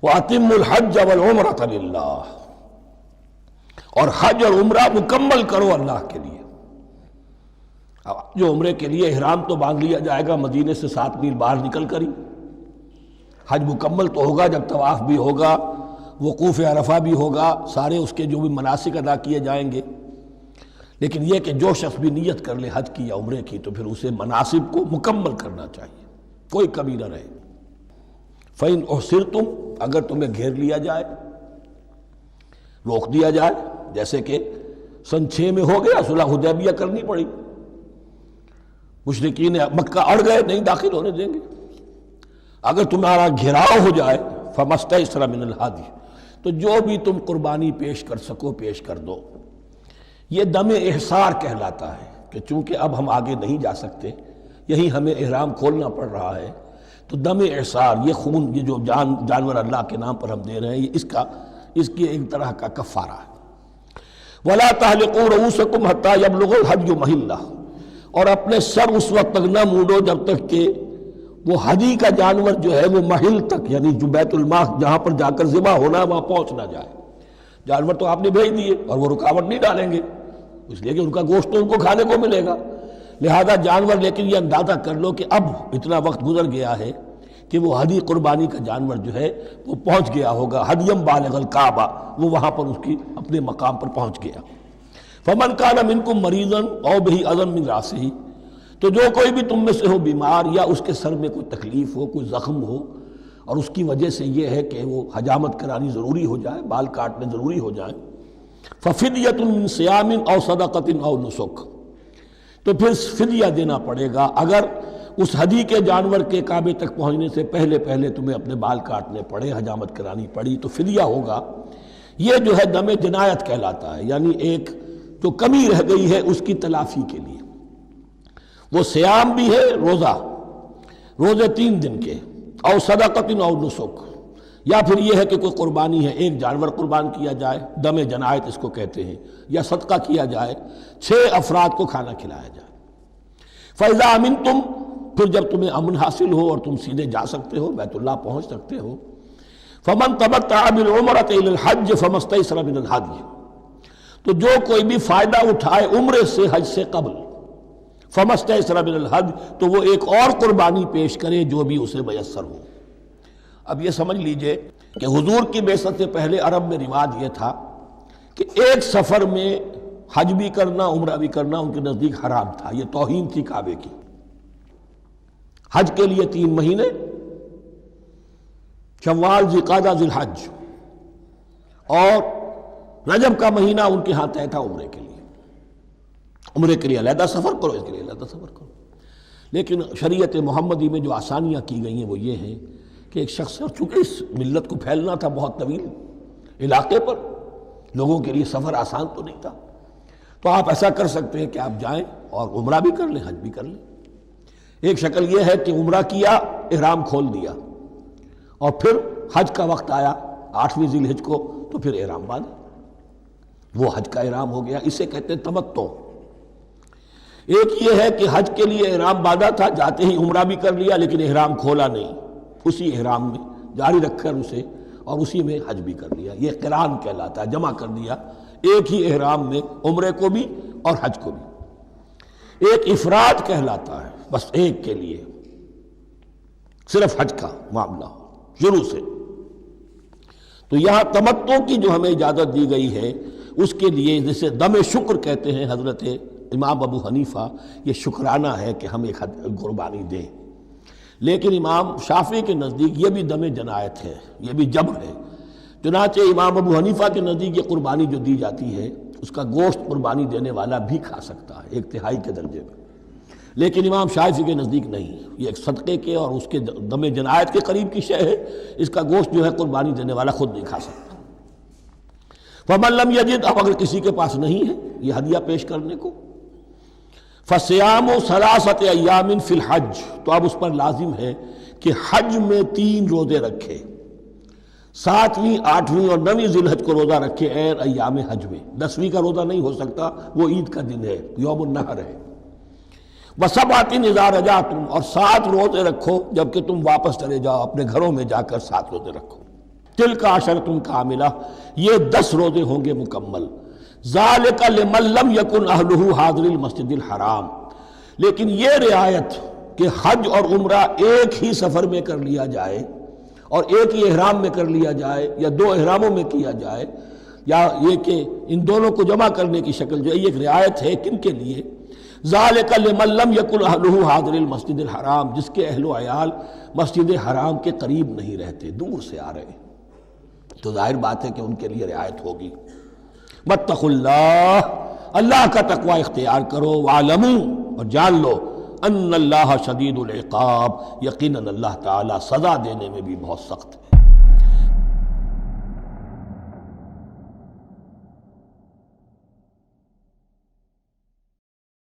وَأَتِمُّ الْحَجَّ وَالْعُمْرَةَ لِلَّهِ، اور حج اور عمرہ مکمل کرو اللہ کے لیے۔ اب جو عمرے کے لیے احرام تو باندھ لیا جائے گا مدینے سے 7 میل باہر نکل کر ہی، حج مکمل تو ہوگا جب طواف بھی ہوگا، وقوف عرفہ بھی ہوگا، سارے اس کے جو بھی مناسک ادا کیے جائیں گے۔ لیکن یہ کہ جو شخص بھی نیت کر لے حج کی یا عمرے کی تو پھر اسے مناسب کو مکمل کرنا چاہیے، کوئی کمی نہ رہے۔ فَإِنْ أُحْصِرْتُمْ، اگر تمہیں گھیر لیا جائے، روک دیا جائے، جیسے کہ سن 6 میں ہو گیا، صلح حدیبیہ کرنی پڑی، مشرکین مکہ اڑ گئے، نہیں داخل ہونے دیں گے۔ اگر تمہارا گھیراؤ ہو جائے فَمَسْتَيْسَرَ مِنَ الْهَدْيِ، تو جو بھی تم قربانی پیش کر سکو پیش کر دو۔ یہ دم احصار کہلاتا ہے کہ چونکہ اب ہم آگے نہیں جا سکتے، یہی ہمیں احرام کھولنا پڑ رہا ہے، تو دم احصار، یہ خون، یہ جو جانور اللہ کے نام پر ہم دے رہے ہیں، یہ اس کی ایک طرح کا کفارہ ہے۔ وَلَا تَحْلِقُوا رُؤُوسَكُمْ حَتَّى يَبْلُغَ الْحَدْيُ مَحِلَّهُ، اور اپنے سر اس وقت تک نہ موڑو جب تک کہ وہ ہدی کا جانور جو ہے وہ محل تک، یعنی جو بیت الماء جہاں پر جا کر ذبح ہونا ہے وہاں پہنچ نہ جائے۔ جانور تو آپ نے بھیج دیے اور وہ رکاوٹ نہیں ڈالیں گے، اس لیے کہ ان کا گوشت تو ان کو کھانے کو ملے گا، لہذا جانور، لیکن یہ اندازہ کر لو کہ اب اتنا وقت گزر گیا ہے کہ وہ ہدی قربانی کا جانور جو ہے وہ پہنچ گیا ہوگا، ہدیم بالغ الکعبہ، وہ وہاں پر اس کی اپنے مقام پر پہنچ گیا۔ فمن کان منکم مریضا او بہ اذی من راسہ، تو جو کوئی بھی تم میں سے ہو بیمار یا اس کے سر میں کوئی تکلیف ہو، کوئی زخم ہو، اور اس کی وجہ سے یہ ہے کہ وہ حجامت کرانی ضروری ہو جائے، بال کاٹنے ضروری ہو جائیں، ففدیۃ من صیام او صدقۃ او نسک، تو پھر فدیہ دینا پڑے گا۔ اگر اس ہدی کے جانور کے کعبے تک پہنچنے سے پہلے تمہیں اپنے بال کاٹنے پڑے، حجامت کرانی پڑی، تو فدیہ ہوگا۔ یہ جو ہے دم جنایت کہلاتا ہے، یعنی ایک جو کمی رہ گئی ہے اس کی تلافی کے لیے۔ وہ سیام بھی ہے، روزے 3 دن کے، او صدقۃ او نسک، یا پھر یہ ہے کہ کوئی قربانی ہے، ایک جانور قربان کیا جائے، دم جنایت اس کو کہتے ہیں، یا صدقہ کیا جائے، 6 افراد کو کھانا کھلایا جائے۔ فَإِذَا أَمِنْتُمْ، پھر جب تمہیں امن حاصل ہو اور تم سیدھے جا سکتے ہو، بیت اللہ پہنچ سکتے ہو، فَمَنْ تَمَتَّعَ بِالْعُمْرَةِ إِلَى الْحَجِّ فَمَا اسْتَيْسَرَ مِنَ الْهَدْيِ، تو جو کوئی بھی فائدہ اٹھائے عمرے سے حج سے قبل، فَمَا اسْتَيْسَرَ مِنَ الْهَدْيِ، تو وہ ایک اور قربانی پیش کرے جو بھی اسے میسر ہو۔ اب یہ سمجھ لیجئے کہ حضور کی بعثت سے پہلے عرب میں رواج یہ تھا کہ ایک سفر میں حج بھی کرنا، عمرہ بھی کرنا ان کے نزدیک حرام تھا، یہ توہین تھی کعبے کی۔ حج کے لیے 3 مہینے، شوال، ذوالقعدہ، ذی الحج، اور رجب کا مہینہ ان کے ہاں طے تھا عمرے کے لیے۔ عمرے کے لیے علیحدہ سفر کرو، اس کے لیے علیحدہ سفر کرو۔ لیکن شریعت محمدی میں جو آسانیاں کی گئی ہیں وہ یہ ہیں کہ ایک شخص، چونکہ اس ملت کو پھیلنا تھا بہت طویل علاقے پر، لوگوں کے لیے سفر آسان تو نہیں تھا، تو آپ ایسا کر سکتے ہیں کہ آپ جائیں اور عمرہ بھی کر لیں، حج بھی کر لیں۔ ایک شکل یہ ہے کہ عمرہ کیا، احرام کھول دیا، اور پھر حج کا وقت آیا 8ویں ذی الحج کو تو پھر احرام باندھا، وہ حج کا احرام ہو گیا، اسے کہتے ہیں تمتع۔ ایک یہ ہے کہ حج کے لیے احرام باندھا تھا، جاتے ہی عمرہ بھی کر لیا لیکن احرام کھولا نہیں، اسی احرام میں جاری رکھ کر اسے، اور اسی میں حج بھی کر لیا، یہ قران کہلاتا ہے، جمع کر دیا ایک ہی احرام میں عمرے کو بھی اور حج کو بھی۔ ایک افراد کہلاتا ہے، بس ایک کے لیے صرف حج کا معاملہ شروع سے۔ تو یہاں تمتع کی جو ہمیں اجازت دی گئی ہے اس کے لیے، جسے دم شکر کہتے ہیں حضرت امام ابو حنیفہ، یہ شکرانہ ہے کہ ہم ایک قربانی دیں۔ لیکن امام شافعی کے نزدیک یہ بھی دم جنایت ہے، یہ بھی جبر ہے۔ چنانچہ امام ابو حنیفہ کے نزدیک یہ قربانی جو دی جاتی ہے اس کا گوشت قربانی دینے والا بھی کھا سکتا ہے 1/3 کے درجے میں، لیکن امام شافعی کے نزدیک نہیں، یہ ایک صدقے کے اور اس کے دم جنایت کے قریب کی شے ہے، اس کا گوشت جو ہے قربانی دینے والا خود نہیں کھا سکتا۔ فَمَن لَّمْ يَجِدْ، اب اگر کسی کے پاس نہیں ہے یہ ہدیہ پیش کرنے کو، فَصِيَامُ 3 أَيَّامٍ فِي الْحَجِّ، تو اب اس پر لازم ہے کہ حج میں 3 روزے رکھے، 7ویں، 8ویں اور 9ویں ذی الحج کو روزہ رکھے عین ایام حج میں۔ 10ویں کا روزہ نہیں ہو سکتا، وہ عید کا دن ہے، یوم النحر ہے۔ وَسَبْعَةٍ إِذَا رَجَعْتُمْ، اور 7 روزے رکھو جبکہ تم واپس چلے جاؤ اپنے گھروں میں جا کر 7 روزے رکھو۔ تلک عشرۃ کاملہ، یہ 10 روزے ہوں گے مکمل. ذالک لمن لم یکن اہلہ حاضر المسجد الحرام، لیکن یہ رعایت کہ حج اور عمرہ ایک ہی سفر میں کر لیا جائے اور ایک ہی احرام میں کر لیا جائے یا 2 احراموں میں کیا جائے، یا یہ کہ ان دونوں کو جمع کرنے کی شکل جو ہے، یہ ایک رعایت ہے کن کے لیے؟ ذالک لمن لم یکن اہلہ حاضر المسجد الحرام، جس کے اہل و عیال مسجد حرام کے قریب نہیں رہتے، دور سے آ رہے ہیں، تو ظاہر بات ہے کہ ان کے لیے رعایت ہوگی. واتقوا اللہ، اللہ کا تقوی اختیار کرو. وعلموا، اور جان لو، ان اللہ شدید العقاب، یقیناً اللہ تعالی سزا دینے میں بھی بہت سخت ہے.